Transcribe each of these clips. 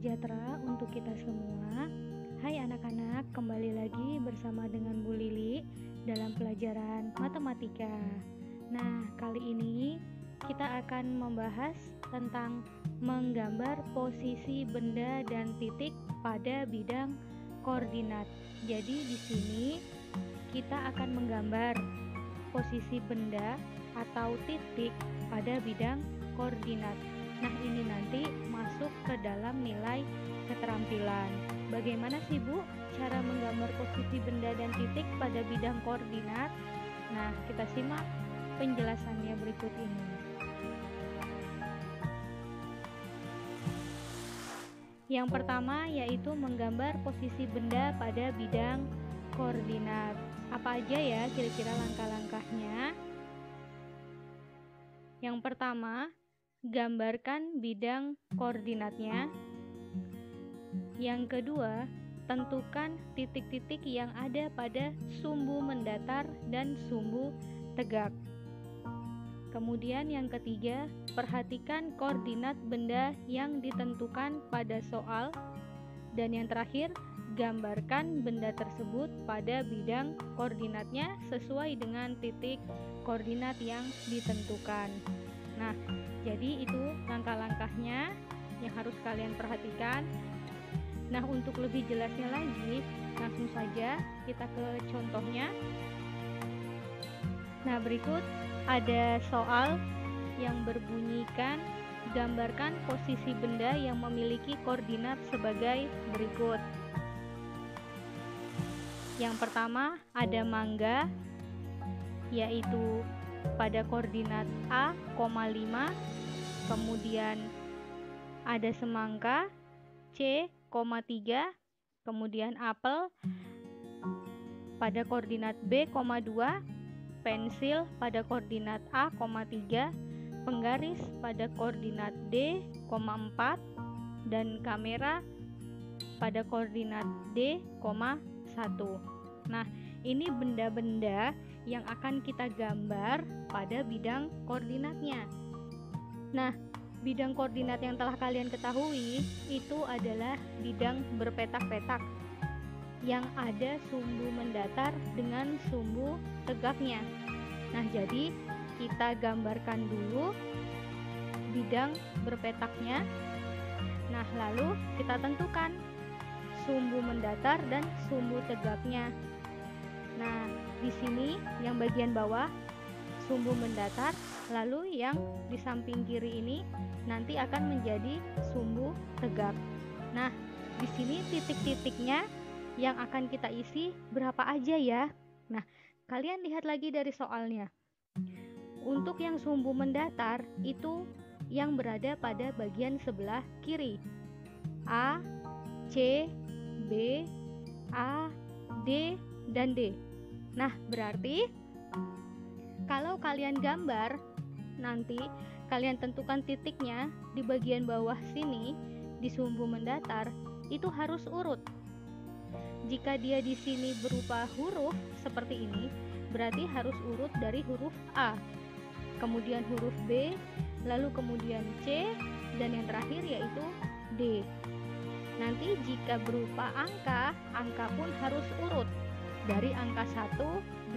sejahtera untuk kita semua. Hai anak-anak, kembali lagi bersama dengan Bu Lili dalam pelajaran matematika. Nah, kali ini kita akan membahas tentang menggambar posisi benda dan titik pada bidang koordinat. Jadi di sini kita akan menggambar posisi benda atau titik pada bidang koordinat. Nah, ini nanti masuk ke dalam nilai keterampilan. Bagaimana sih Bu cara menggambar posisi benda dan titik pada bidang koordinat? Nah, kita simak penjelasannya berikut ini. Yang pertama yaitu menggambar posisi benda pada bidang koordinat. Apa aja ya kira-kira langkah-langkahnya? Yang pertama, gambarkan bidang koordinatnya. Yang kedua, tentukan titik-titik yang ada pada sumbu mendatar dan sumbu tegak. Kemudian yang ketiga, perhatikan koordinat benda yang ditentukan pada soal. Dan yang terakhir, gambarkan benda tersebut pada bidang koordinatnya sesuai dengan titik koordinat yang ditentukan. Nah, jadi itu langkah-langkahnya yang harus kalian perhatikan. Nah, untuk lebih jelasnya lagi, langsung saja kita ke contohnya. Nah, berikut ada soal yang berbunyikan gambarkan posisi benda yang memiliki koordinat sebagai berikut. Yang pertama ada mangga, yaitu pada koordinat A, 5, kemudian ada semangka C, 3, kemudian apel pada koordinat B, 2, pensil pada koordinat A, 3, penggaris pada koordinat D, 4, dan kamera pada koordinat D, 1. Nah, ini benda-benda yang akan kita gambar pada bidang koordinatnya. Nah, bidang koordinat yang telah kalian ketahui itu adalah bidang berpetak-petak yang ada sumbu mendatar dengan sumbu tegaknya. Nah, jadi kita gambarkan dulu bidang berpetaknya. Nah, lalu kita tentukan sumbu mendatar dan sumbu tegaknya. Nah, di sini yang bagian bawah sumbu mendatar, lalu yang di samping kiri ini nanti akan menjadi sumbu tegak. Nah, di sini titik-titiknya yang akan kita isi berapa aja ya? Nah, kalian lihat lagi dari soalnya. Untuk yang sumbu mendatar itu yang berada pada bagian sebelah kiri. A, C, B, A, D, dan D. Nah, berarti kalau kalian gambar, nanti kalian tentukan titiknya di bagian bawah sini, di sumbu mendatar, itu harus urut. Jika dia di sini berupa huruf seperti ini, berarti harus urut dari huruf A, kemudian huruf B, lalu kemudian C, dan yang terakhir yaitu D. Nanti jika berupa angka, angka pun harus urut dari angka 1,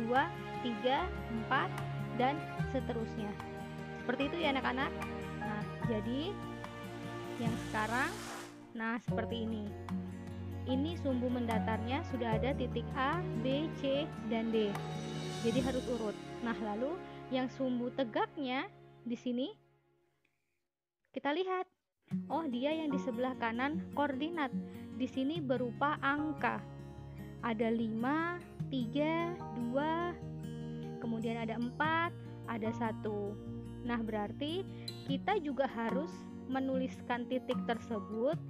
2, 3, 4, dan seterusnya. Seperti itu ya anak-anak. Nah, jadi yang sekarang, nah seperti ini. Ini sumbu mendatarnya sudah ada titik A, B, C, dan D. Jadi harus urut. Nah, lalu yang sumbu tegaknya di sini kita lihat. Oh, dia yang di sebelah kanan koordinat. Di sini berupa angka. Ada 5, 3, 2, kemudian ada 4, ada 1. Nah, berarti kita juga harus menuliskan titik tersebut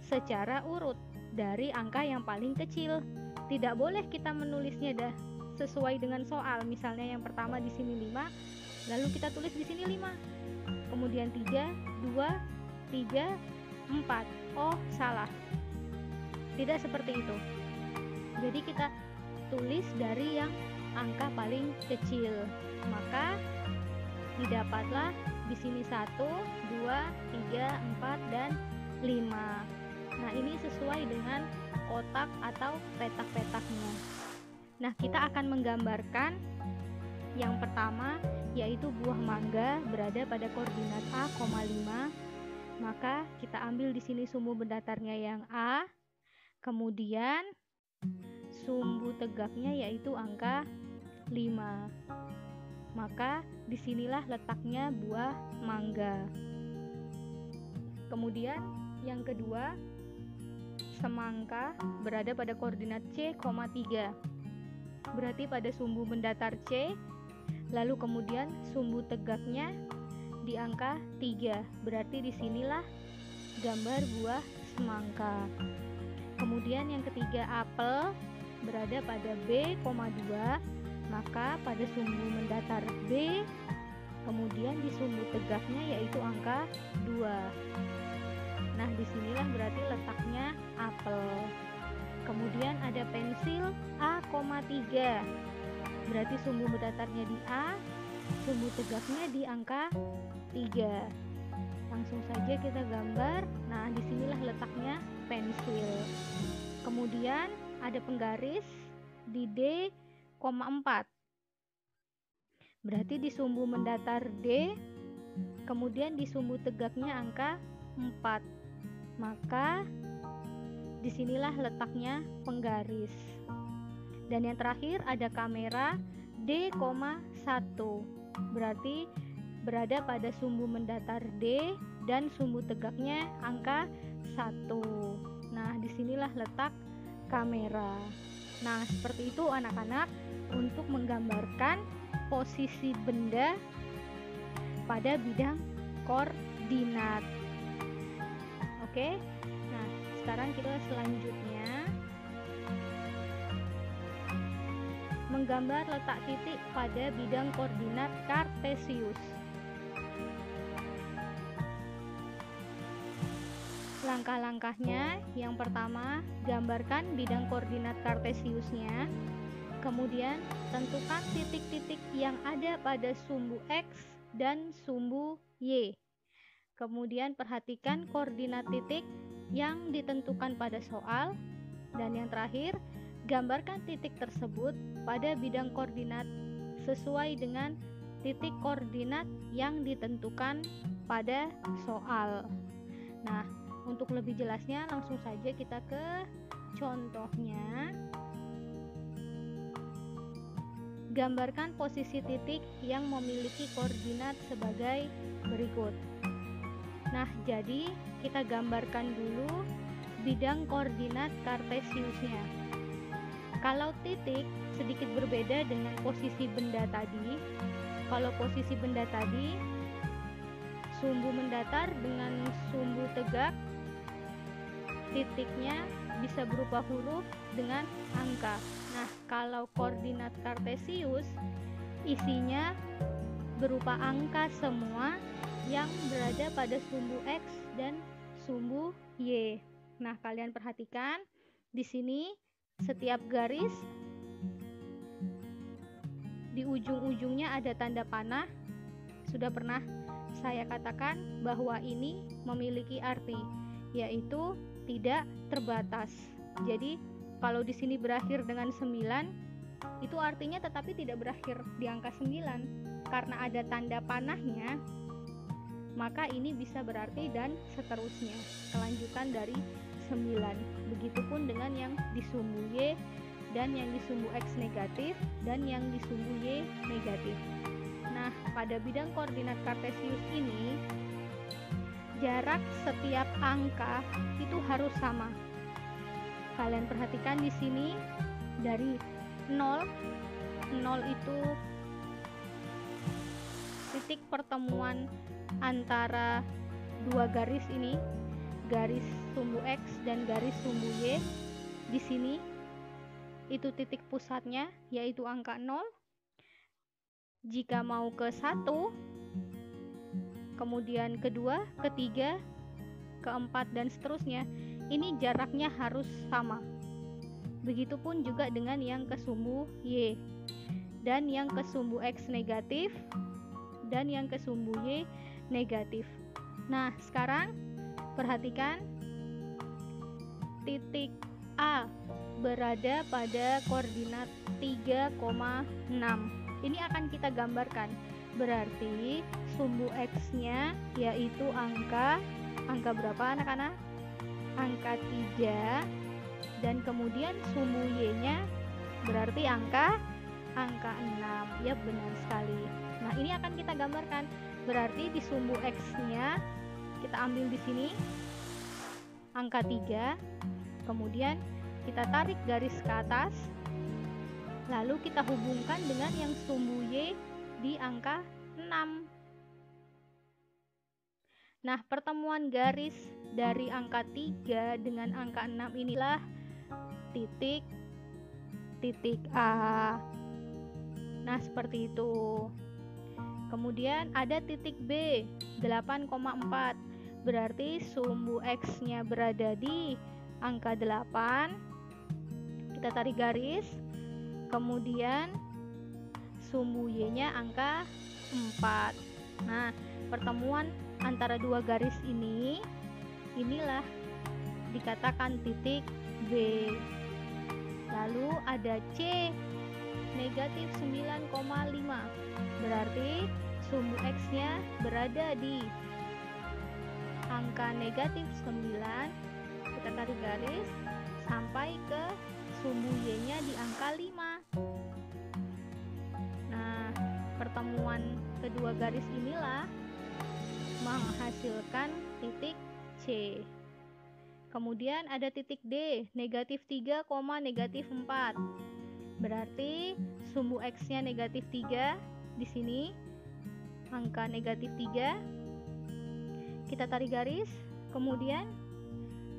secara urut dari angka yang paling kecil. Tidak boleh kita menulisnya sesuai dengan soal. Misalnya yang pertama di sini 5, lalu kita tulis di sini 5. Kemudian 3, 2, 3, 4. Oh, salah. Tidak seperti itu. Jadi kita tulis dari yang angka paling kecil. Maka didapatlah di sini 1, 2, 3, 4, dan 5. sesuai dengan kotak atau petak-petaknya. Nah, kita akan menggambarkan yang pertama, yaitu buah mangga berada pada koordinat A,5. Maka kita ambil di sini sumbu mendatarnya yang A, kemudian sumbu tegaknya yaitu angka 5. Maka disinilah letaknya buah mangga. Kemudian yang kedua, semangka berada pada koordinat C,3. Berarti pada sumbu mendatar C, lalu kemudian sumbu tegaknya di angka 3. Berarti disinilah gambar buah semangka. Kemudian yang ketiga, apel berada pada B,2. Maka pada sumbu mendatar B, kemudian di sumbu tegaknya yaitu angka 2. Nah, disinilah berarti letaknya apel. Kemudian ada pensil A,3. Berarti sumbu mendatarnya di A, sumbu tegaknya di angka 3. Langsung saja kita gambar. Nah, disinilah letaknya pensil. Kemudian ada penggaris di D,4. Berarti di sumbu mendatar D, kemudian di sumbu tegaknya angka 4. Maka disinilah letaknya penggaris. Dan yang terakhir ada kamera D,1. Berarti berada pada sumbu mendatar D dan sumbu tegaknya angka 1. Nah, disinilah letak kamera. Nah, seperti itu anak-anak untuk menggambarkan posisi benda pada bidang koordinat. Oke. Nah, sekarang kita selanjutnya menggambar letak titik pada bidang koordinat kartesius. Langkah-langkahnya, yang pertama, gambarkan bidang koordinat kartesiusnya. Kemudian, tentukan titik-titik yang ada pada sumbu X dan sumbu Y. Kemudian, perhatikan koordinat titik yang ditentukan pada soal. Dan yang terakhir, gambarkan titik tersebut pada bidang koordinat sesuai dengan titik koordinat yang ditentukan pada soal. Nah, untuk lebih jelasnya langsung saja kita ke contohnya. Gambarkan posisi titik yang memiliki koordinat sebagai berikut. Nah, jadi kita gambarkan dulu bidang koordinat kartesiusnya. Kalau titik sedikit berbeda dengan posisi benda tadi. Kalau posisi benda tadi, sumbu mendatar dengan sumbu tegak, titiknya bisa berupa huruf dengan angka. Nah, kalau koordinat kartesius, isinya berupa angka semua yang berada pada sumbu X dan sumbu Y. Nah, kalian perhatikan di sini setiap garis di ujung-ujungnya ada tanda panah. Sudah pernah saya katakan bahwa ini memiliki arti, yaitu tidak terbatas. Jadi, kalau di sini berakhir dengan 9, itu artinya tetapi tidak berakhir di angka 9. Karena ada tanda panahnya, maka ini bisa berarti dan seterusnya, kelanjutan dari 9. Begitupun dengan yang di sumbu Y dan yang di sumbu X negatif dan yang di sumbu Y negatif. Nah, pada bidang koordinat kartesius ini, jarak setiap angka itu harus sama. Kalian perhatikan di sini dari 0 itu titik pertemuan antara dua garis ini, garis sumbu X dan garis sumbu Y. Di sini itu titik pusatnya, yaitu angka 0. Jika mau ke 1, kemudian kedua, ketiga, keempat, dan seterusnya, ini jaraknya harus sama. Begitupun juga dengan yang ke sumbu Y dan yang ke sumbu X negatif dan yang ke sumbu Y negatif. Nah, sekarang perhatikan titik A berada pada koordinat 3,6. Ini akan kita gambarkan. Berarti sumbu X-nya yaitu angka berapa anak-anak? Angka 3, dan kemudian sumbu Y-nya berarti angka 6. Ya, benar sekali. Nah, ini akan kita gambarkan. Berarti di sumbu X-nya kita ambil di sini angka 3, kemudian kita tarik garis ke atas, lalu kita hubungkan dengan yang sumbu Y di angka 6. Nah, pertemuan garis dari angka 3 dengan angka 6 inilah titik A. Nah, seperti itu. Kemudian ada titik B, 8,4. Berarti sumbu X-nya berada di angka 8. Kita tarik garis. Kemudian sumbu Y-nya angka 4. Nah, pertemuan antara dua garis ini, inilah dikatakan titik B. Lalu ada C, negatif 9,5. Berarti sumbu X-nya berada di angka negatif 9. Kita tarik garis sampai ke sumbu Y-nya di angka 5. Nah, pertemuan kedua garis inilah menghasilkan titik C. Kemudian ada titik D, negatif 3, negatif 4. Berarti sumbu X-nya negatif 3 di sini, angka negatif 3. Kita tarik garis, kemudian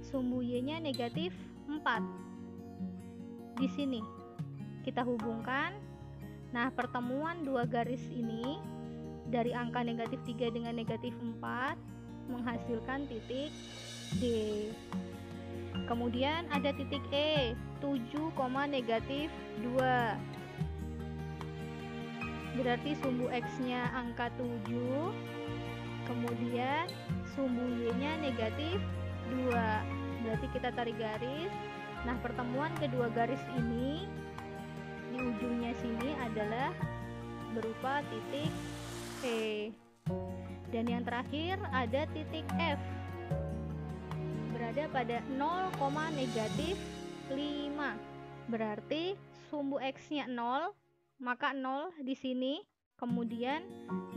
sumbu Y-nya negatif 4. Di sini kita hubungkan. Nah, pertemuan dua garis ini dari angka negatif 3 dengan negatif 4 menghasilkan titik D. Kemudian ada titik E, 7, negatif 2. Berarti sumbu X-nya angka 7, kemudian sumbu Y-nya negatif 2. Berarti kita tarik garis. Nah, pertemuan kedua garis ini di ujungnya sini adalah berupa titik E. Dan yang terakhir ada titik F, berada pada 0, negatif 5. Berarti sumbu X-nya 0, maka 0 di sini, kemudian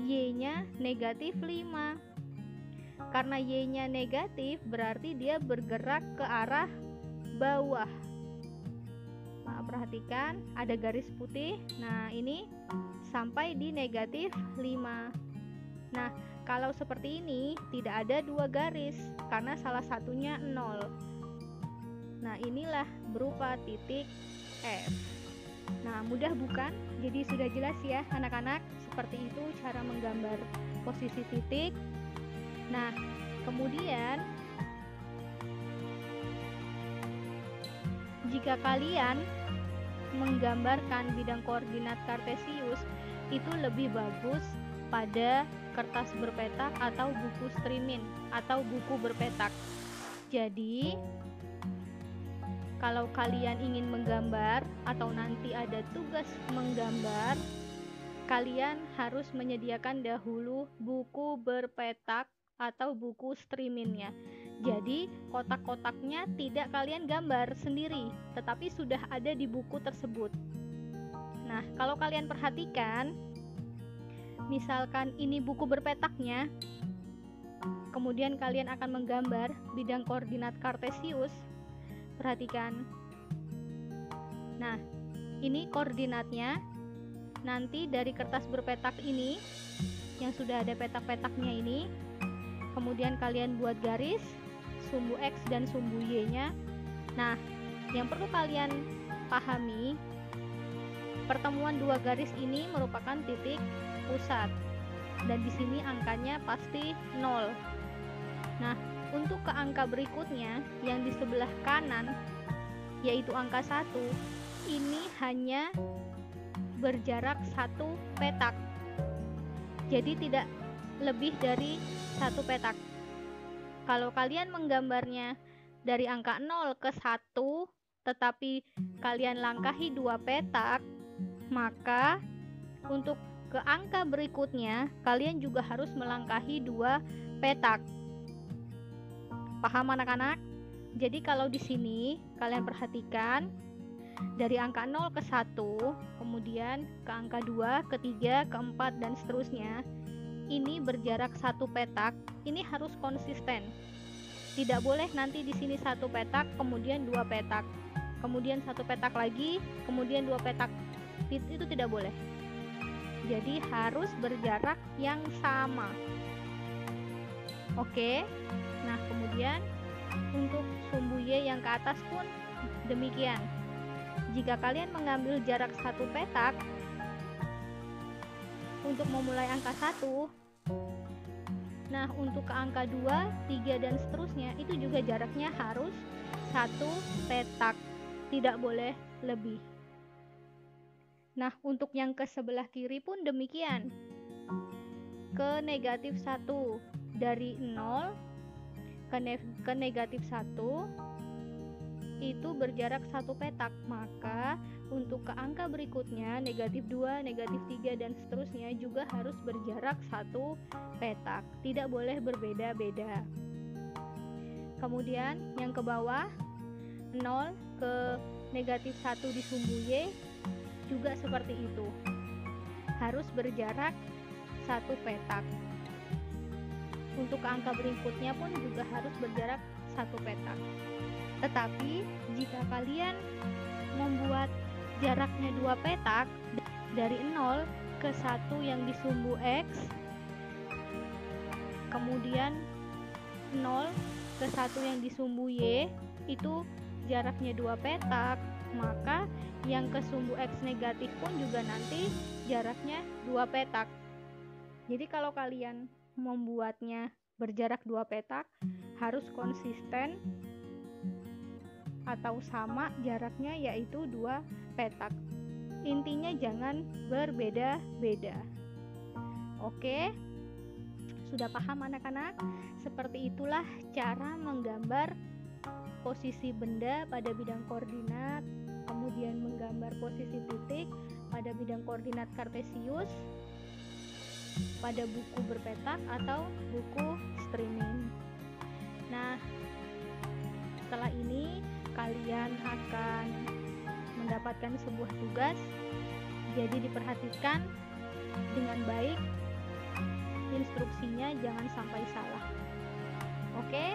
Y-nya negatif 5. Karena Y-nya negatif, berarti dia bergerak ke arah bawah. Nah, perhatikan ada garis putih. Nah, ini sampai di negatif 5. Nah, kalau seperti ini tidak ada dua garis karena salah satunya 0. Nah, inilah berupa titik F. Nah, mudah bukan? Jadi sudah jelas ya anak-anak, seperti itu cara menggambar posisi titik. Nah, kemudian jika kalian menggambarkan bidang koordinat kartesius, itu lebih bagus pada kertas berpetak atau buku streaming atau buku berpetak. Jadi kalau kalian ingin menggambar atau nanti ada tugas menggambar, kalian harus menyediakan dahulu buku berpetak atau buku streamingnya. Jadi kotak-kotaknya tidak kalian gambar sendiri, tetapi sudah ada di buku tersebut. Nah, kalau kalian perhatikan, misalkan ini buku berpetaknya, kemudian kalian akan menggambar bidang koordinat kartesius. Perhatikan. Nah, ini koordinatnya. Nanti dari kertas berpetak ini, yang sudah ada petak-petaknya ini, kemudian kalian buat garis, sumbu X dan sumbu Y-nya. Nah, yang perlu kalian pahami, pertemuan dua garis ini merupakan titik pusat. Dan di sini angkanya pasti 0. Nah, untuk ke angka berikutnya yang di sebelah kanan, yaitu angka 1, ini hanya berjarak 1 petak. Jadi tidak lebih dari 1 petak. Kalau kalian menggambarnya dari angka 0 ke 1, tetapi kalian langkahi 2 petak, maka untuk ke angka berikutnya kalian juga harus melangkahi 2 petak. Paham anak-anak? Jadi kalau di sini kalian perhatikan dari angka 0 ke 1, kemudian ke angka 2, ke 3, ke 4 dan seterusnya. Ini berjarak 1 petak, ini harus konsisten. Tidak boleh nanti di sini 1 petak, kemudian 2 petak. Kemudian 1 petak lagi, kemudian 2 petak. Itu tidak boleh. Jadi harus berjarak yang sama. Oke. Nah, kemudian untuk sumbu Y yang ke atas pun demikian. Jika kalian mengambil jarak 1 petak untuk memulai angka 1, nah untuk ke angka 2, 3 dan seterusnya itu juga jaraknya harus 1 petak. Tidak boleh lebih. Nah, untuk yang ke sebelah kiri pun demikian. Ke negatif 1, dari 0 ke negatif 1 itu berjarak 1 petak. Maka untuk ke angka berikutnya negatif 2, negatif 3 dan seterusnya juga harus berjarak 1 petak. Tidak boleh berbeda-beda. Kemudian yang ke bawah 0 ke negatif 1 di sumbu Y juga seperti itu, harus berjarak 1 petak. Untuk ke angka berikutnya pun juga harus berjarak 1 petak. Tetapi jika kalian membuat jaraknya 2 petak dari 0 ke 1 yang di sumbu X, kemudian 0 ke 1 yang di sumbu Y, itu jaraknya 2 petak, maka yang ke sumbu X negatif pun juga nanti jaraknya 2 petak. Jadi kalau kalian membuatnya berjarak 2 petak, harus konsisten atau sama jaraknya, yaitu 2 petak. Intinya jangan berbeda-beda. Oke, sudah paham anak-anak? Seperti itulah cara menggambar posisi benda pada bidang koordinat, kemudian menggambar posisi titik pada bidang koordinat kartesius pada buku berpetak atau buku streaming. Nah, setelah ini kalian akan mendapatkan sebuah tugas, jadi diperhatikan dengan baik, instruksinya jangan sampai salah. Oke?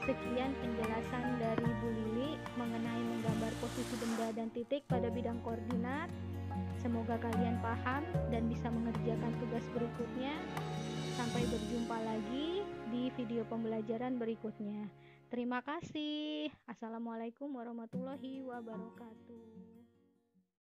Sekian penjelasan dari Bu Lili mengenai menggambar posisi benda dan titik pada bidang koordinat. Semoga kalian paham dan bisa mengerjakan tugas berikutnya. Sampai berjumpa lagi di video pembelajaran berikutnya. Terima kasih. Assalamualaikum warahmatullahi wabarakatuh.